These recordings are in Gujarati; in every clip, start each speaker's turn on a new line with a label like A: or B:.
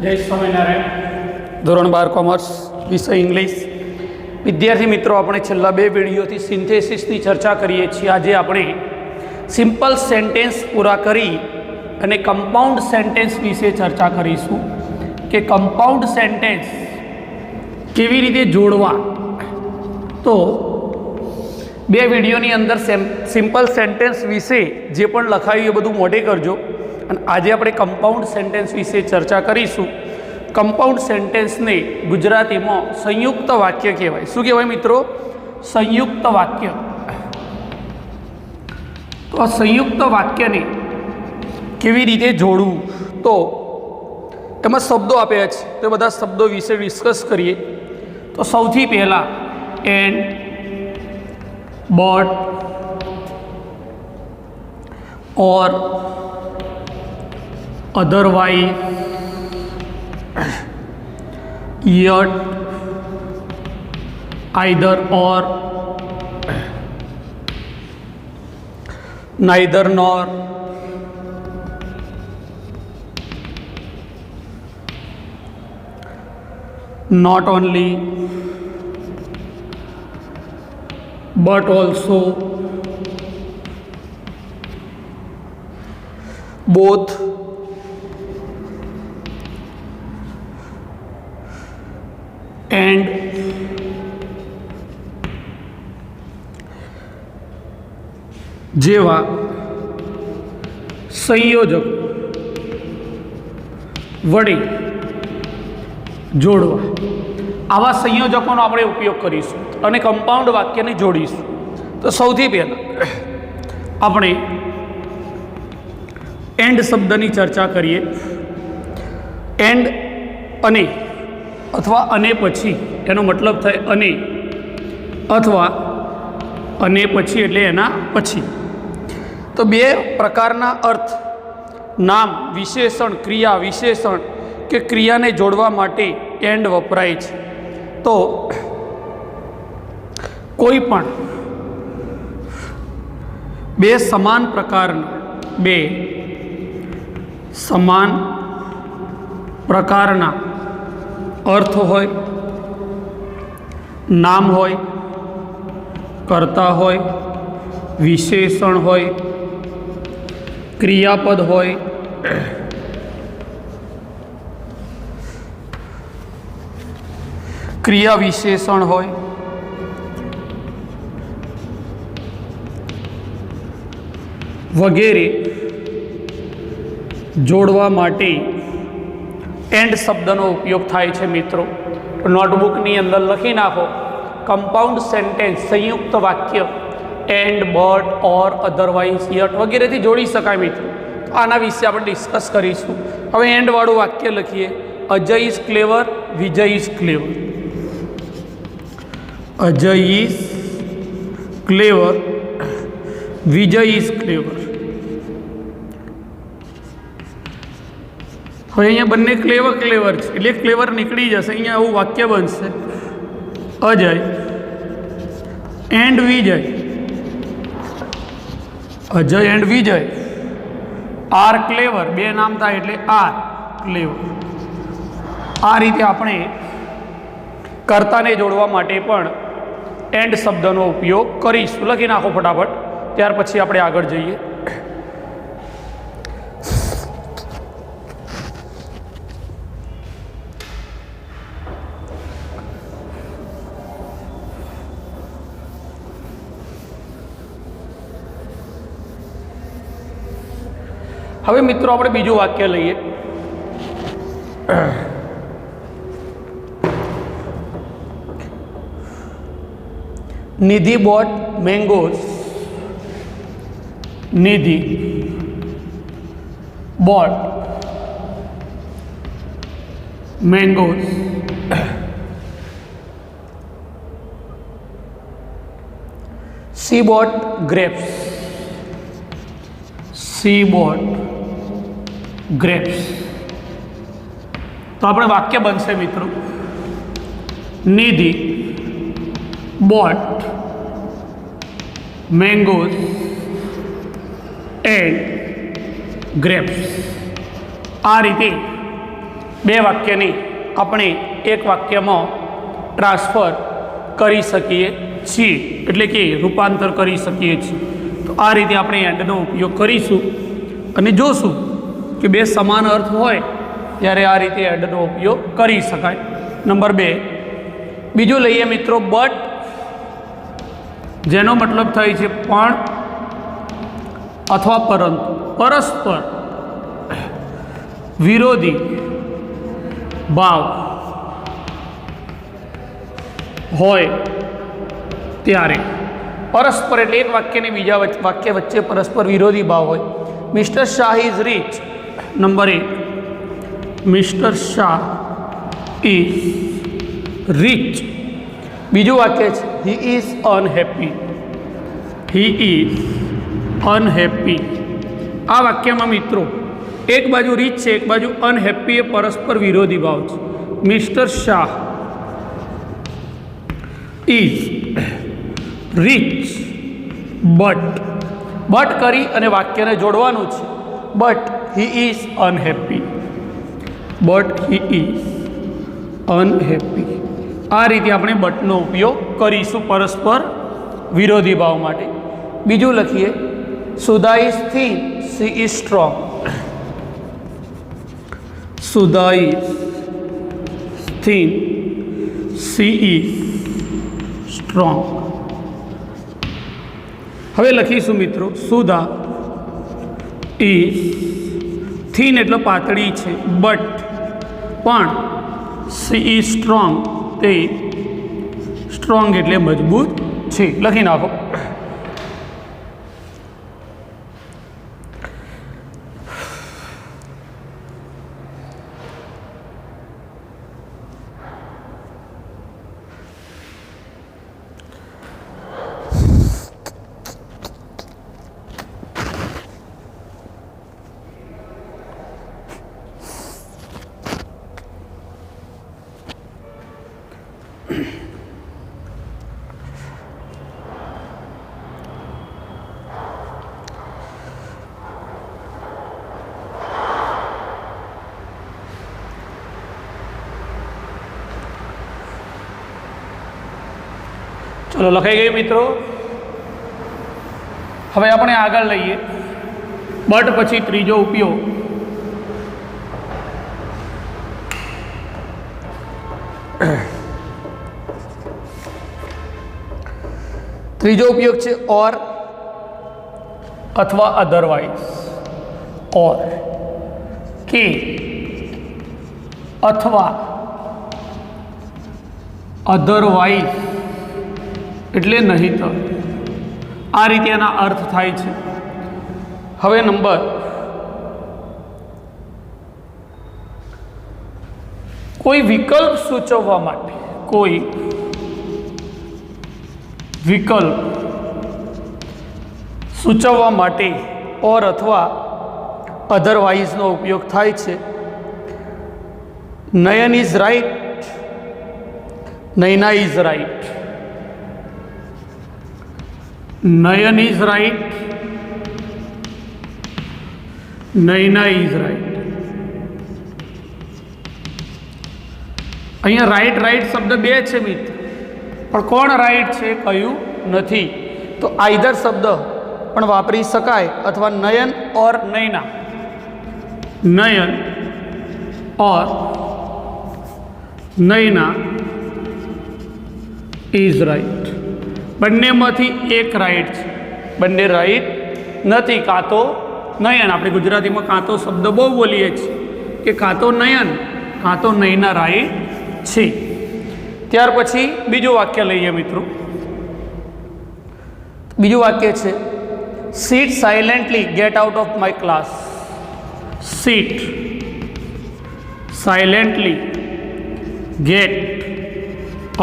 A: જય સ્વામિનારાયણ. ધોરણ 12 કોમર્સ, વિષય ઇંગ્લિશ. વિદ્યાર્થી મિત્રો, આપણે છેલ્લા 2 વિડીયોથી સિન્થેસિસની ચર્ચા કરીએ છીએ. આજે આપણે સિમ્પલ સેન્ટેન્સ પૂરા કરી અને કમ્પાઉન્ડ સેન્ટેન્સ વિશે ચર્ચા કરીશું કે કમ્પાઉન્ડ સેન્ટેન્સ કેવી રીતે જોડવા. તો 2 વિડીયોની અંદર સિમ્પલ સેન્ટેન્સ વિશે જે પણ લખાયું એ બધું મોઢે કરજો. અને આજે આપણે કમ્પાઉન્ડ સેન્ટેન્સ વિશે ચર્ચા કરીશું. કમ્પાઉન્ડ સેન્ટેન્સને ગુજરાતીમાં સંયુક્ત વાક્ય કહેવાય. શું કહેવાય મિત્રો? સંયુક્ત વાક્ય. તો આ સંયુક્ત વાક્યને કેવી રીતે જોડવું, તો એમાં શબ્દો આપ્યા છે, તો બધા શબ્દો વિશે ડિસ્કસ કરીએ. તો સૌથી પહેલાં and, but, or, otherwise, yet, either or, neither nor, not only, but also, both, and, જેવા સંયોજક વડે જોડવા, આવા સંયોજકોનો આપણે ઉપયોગ કરીશું અને કમ્પાઉન્ડ વાક્યને જોડીશું. તો સૌથી પહેલાં આપણે એન્ડ શબ્દની ચર્ચા કરીએ. એન્ડ અને અથવા અને પછી, એનો મતલબ થાય અને અથવા અને પછી એટલે એના પછી. તો 2 પ્રકારના અર્થ નામ, વિશેષણ, ક્રિયા, વિશેષણ કે ક્રિયાને જોડવા માટે એન્ડ વપરાય છે. તો કોઈ પણ 2 સમાન પ્રકારના અર્થ હોય, નામ હોય, કર્તા હોય, વિશેષણ હોય, ક્રિયાપદ હોય, ક્રિયા વિશેષણ હોય, વગેરે જોડવા માટે એન્ડ શબ્દનો ઉપયોગ થાય છે. મિત્રો, નોટબુકની અંદર લખી નાખો કમ્પાઉન્ડ સેન્ટેન્સ, સંયુક્ત વાક્ય and, but, or, otherwise, yet વગેરેથી જોડી શકાય. મિત્રો, તો આના વિશે આપણે ડિસ્કસ કરીશું. હવે એન્ડવાળું વાક્ય લખીએ. Ajay is clever, Vijay is clever. Ajay is clever, Vijay is clever. હવે અહીંયા બંને ક્લેવર છે એટલે ક્લેવર નીકળી જશે. અહીંયા આવું વાક્ય બનશે. Ajay and Vijay, Ajay and Vijay are clever. 2 નામ થાય એટલે આર ક્લેવર. આ રીતે આપણે કર્તાને જોડવા માટે પણ એન્ડ શબ્દનો ઉપયોગ કરીશું. લખી નાખો ફટાફટ, ત્યાર પછી આપણે આગળ જઈએ. હવે મિત્રો, આપણે બીજું વાક્ય લઈએ. Nidhi bought mangoes. Nidhi bought mangoes. She bought grapes. She bought grapes. તો આપણે વાક્ય બનશે મિત્રો, નિધિ બોટ મેંગોઝ એન્ડ ગ્રેપ્સ. આ રીતે બે વાક્યને આપણે એક વાક્યમાં ટ્રાન્સફર કરી શકીએ છીએ, એટલે કે રૂપાંતર કરી શકીએ છીએ. તો આ રીતે આપણે એન્ડનો ઉપયોગ કરીશું અને જોશું કે બે સમાન અર્થ હોય ત્યારે આ રીતે એન્ડનો ઉપયોગ કરી શકાય. નંબર 2, બીજું લઈએ મિત્રો બટ, જેનો મતલબ થાય છે પણ અથવા પરંતુ, પરસ્પર વિરોધી ભાવ હોય ત્યારે. પરસ્પર એટલે એક વાક્ય ને બીજા વાક્ય વચ્ચે પરસ્પર વિરોધી ભાવ હોય. Mister Shah is rich. Number 1, mister Shah is rich. બીજું વાક્ય છે he is unhappy. He is unhappy. આ વાક્યમાં મિત્રો એક બાજુ રીચ છે, એક બાજુ અનહેપી, એ પરસ્પર વિરોધી ભાવ છે. Mister Shah is rich but કરી અને વાક્યને જોડવાનું છે. But he is unhappy. But he is unhappy. આ રીતે આપણે બટનો ઉપયોગ કરીશું પરસ્પર વિરોધી ભાવ માટે. બીજું લખીએ Sudha is thin, she is strong. Sudha is thin, she is strong. હવે લખીશું મિત્રો સુધા ઇઝ થીન એટલે પાતળી છે, બટ પણ સી ઇઝ સ્ટ્રોંગ, તે સ્ટ્રોંગ એટલે મજબૂત છે. લખી નાખો. ચલો લખાઈ ગયું મિત્રો. હવે આપણે આગળ લઈએ બટ પછી ત્રીજો ઉપયોગ. ત્રીજો ઉપયોગ છે ઓર અથવા અધરવાઇઝ. ઓર કે અથવા અધરવાઇઝ એટલે નહીં તો. આ રીતે એના અર્થ થાય છે. હવે નંબર કોઈ વિકલ્પ સૂચવવા માટે, કોઈ વિકલ્પ સૂચવવા માટે ઓર અથવા અધરવાઇઝનો ઉપયોગ થાય છે. Nayan is right, Naina is right. Nayan is right, Naina is right. અહીંયા રાઈટ રાઈટ શબ્દ બે છે મિત્ર, પણ કોણ રાઈટ છે કહ્યું નથી. તો આઈધર શબ્દ પણ વાપરી શકાય અથવા નયન ઓર નૈના. નયન ઓર નૈના ઇઝ રાઈટ. બંનેમાંથી એક રાઈટ છે, બંને રાઈટ નથી. કાં તો નયન, આપણે ગુજરાતીમાં કાં તો શબ્દ બહુ બોલીએ છીએ કે કાં તો નયન કાં તો નૈના રાઈટ છે. ત્યાર પછી બીજું વાક્ય લઈએ મિત્રો. બીજું વાક્ય છે seat silently get out of my class. Seat silently get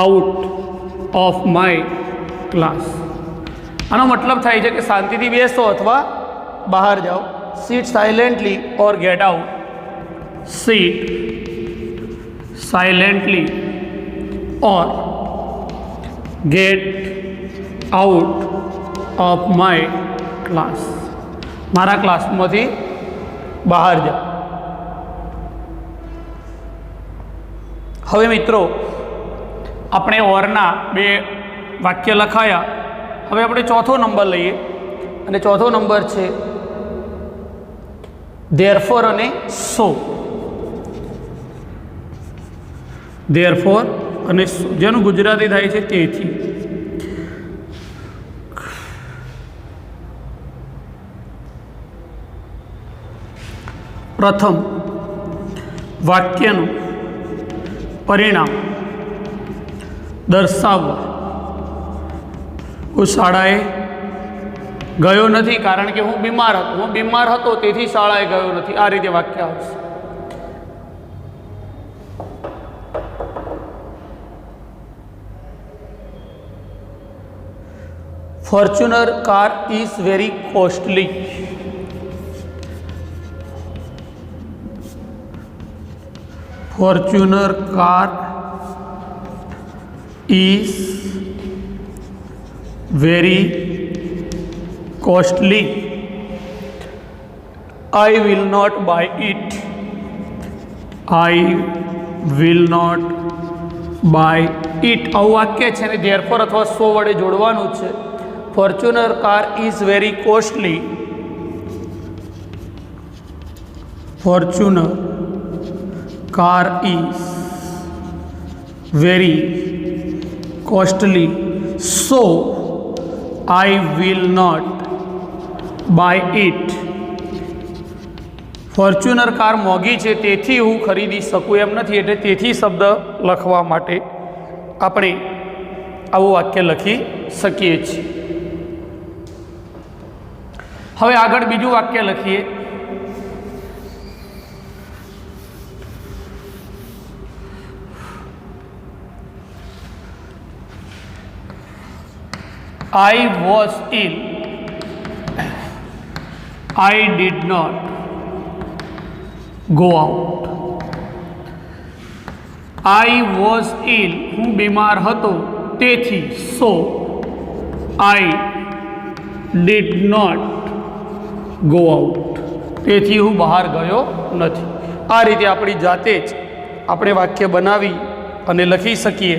A: out of my class. આનો મતલબ થાય છે કે શાંતિથી બેસો અથવા બહાર જાઓ. Seat silently or get out. Seat silently or get out of my class. મારા ક્લાસમાંથી બહાર જાઓ. હવે મિત્રો આપણે ઓરના બે વાક્ય લખાયા. હવે આપણે ચોથો નંબર લઈએ અને ચોથો નંબર છે ધેરફોર અને સો. ધેરફોર અને સો જેનું ગુજરાતી થાય છે તેથી. પ્રથમ વાક્યનું પરિણામ દર્શાવવા. હું શાળાએ ગયો નથી કારણ કે હું બીમાર હતો. હું બીમાર હતો તેથી શાળાએ ગયો નથી. આ રીતે વાક્ય આવશે. Fortuner car is very costly. Fortuner car is very costly. I will not buy it. I will not buy it. આવું વાક્ય છે ને ધેરફોર અથવા સો વડે જોડવાનું છે. Fortuner car is very costly. Fortuner car is very costly, so I will not buy it. Fortuner car મોંઘી છે તેથી હું ખરીદી શકું એમ નથી. એટલે તેથી શબ્દ લખવા માટે આપણે આવું વાક્ય લખી શકીએ છીએ. હવે આગળ બીજું વાક્ય લખીએ. I was ill. I did not go out. I was ill. હું બીમાર હતો તેથી. So I did not go out. તેથી હું બહાર ગયો નથી. આ રીતે આપણી જાતે જ આપણે વાક્ય બનાવી અને લખી શકીએ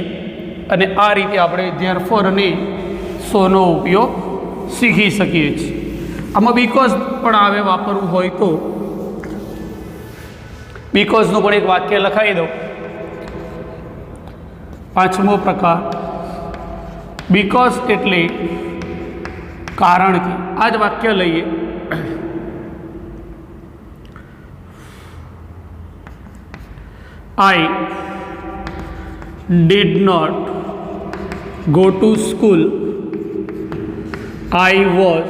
A: અને આ રીતે આપણે ધેરફોર અને સોનો ઉપયોગ શીખી શકીએ છીએ. આમાં બીકોઝ પણ આવે વાપરવું હોય તો બીકોઝનું પણ એક વાક્ય લખાવી દો. પાંચમો પ્રકાર બીકોઝ એટલે કારણ કે. આ જ વાક્ય લઈએ. I did not go to school. I was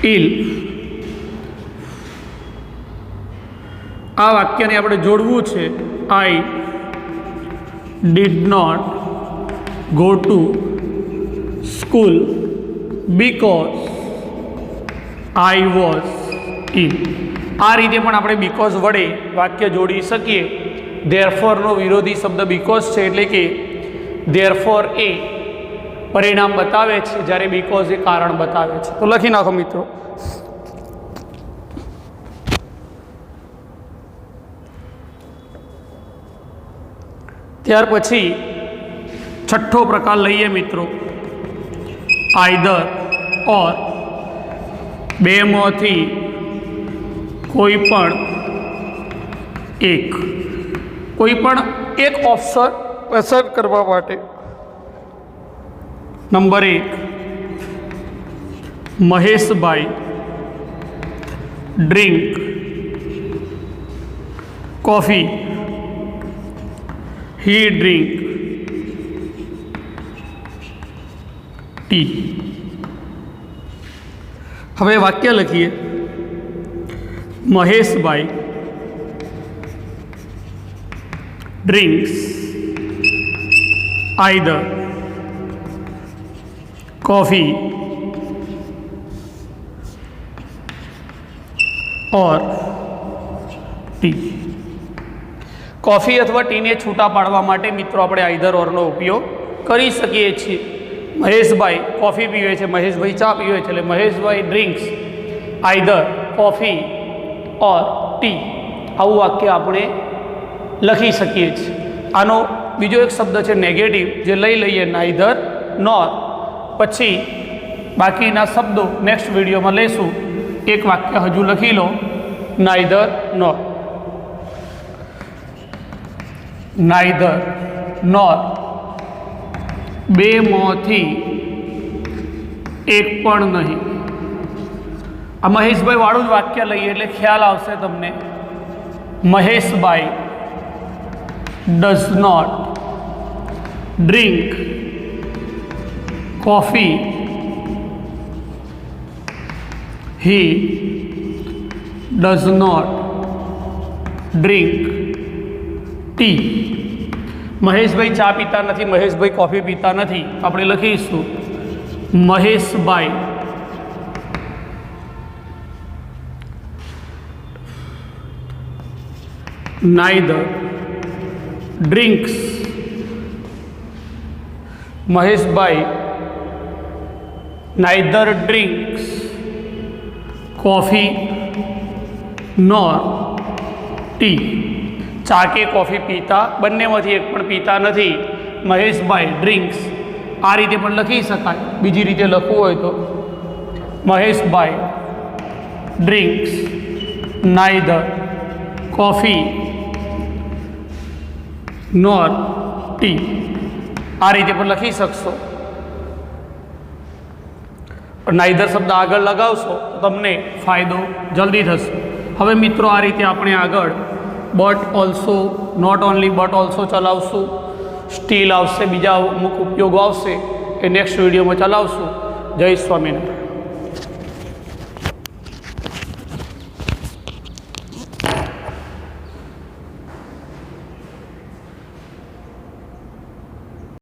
A: ill. આ વાક્યને આપણે જોડવું છે. I did not go to school because I was ill. આ રીતે પણ આપણે બીકોઝ વડે વાક્ય જોડી શકીએ. ધેરફોરનો વિરોધી શબ્દ બીકોઝ છે એટલે કે ધેરફોર એ પરિણામ બતાવે છે જ્યારે બીકોઝ એ કારણ બતાવે છે. તો લખી નાખો મિત્રો. ત્યાર પછી છઠ્ઠો પ્રકાર લઈએ મિત્રો. આઈધર ઓર. બેમાંથી કોઈ પણ એક ઓપ્શન પસંદ કરવા માટે. Number 1 Maheshbhai drink coffee. he drink tea. હવે વાક્ય લખીએ. મહેશભાઈ drinks either coffee or tea. Coffee અથવા ટીને છૂટા પાડવા માટે મિત્રો આપણે આઈધર ઓરનો ઉપયોગ કરી શકીએ છીએ. મહેશભાઈ કોફી પીવે છે, મહેશભાઈ ચા પીવે છે, એટલે મહેશભાઈ ડ્રિંક્સ આઈધર કોફી ઓર ટી. આવું વાક્ય આપણે લખી શકીએ છીએ। આનો બીજો એક શબ્દ છે નેગેટિવ, જે લઈ લઈએ નાઈધર નોર, પછી બાકીના શબ્દો નેક્સ્ટ વિડીયોમાં લઈશું। એક વાક્ય હજુ લખી લો, નાઈધર નોર, નાઈધર નોર, બેમાંથી એક પણ નહીં। આ મહેશભાઈ વાળું જ વાક્ય લઈએ એટલે ખ્યાલ આવશે તમને। Maheshbhai does not drink coffee, he does not drink tea। Maheshbhai ચા પીતા નથી, મહેશભાઈ કોફી પીતા નથી, આપણે લખીશું મહેશભાઈ neither drinks, મહેશભાઈ neither drinks coffee nor tea। ચા કે કોફી પીતા બંનેમાંથી એક પણ પીતા નથી। મહેશભાઈ ડ્રિંક્સ આ રીતે પણ લખી શકાય। બીજી રીતે લખવું હોય તો મહેશભાઈ ડ્રિંક્સ નાઈધર કોફી નોર ટી, આ રીતે પણ લખી શકશો। નાઈધર શબ્દ આગળ લગાવશો તો તમને ફાયદો જલ્દી થશે। હવે મિત્રો આ રીતે આપણે આગળ but also, not only but also ચલાવશું। સ્ટીલ આવશે, બીજા અમુક ઉપયોગો આવશે એ નેક્સ્ટ વિડીયોમાં ચલાવશું। જય સ્વામિનારાયણ।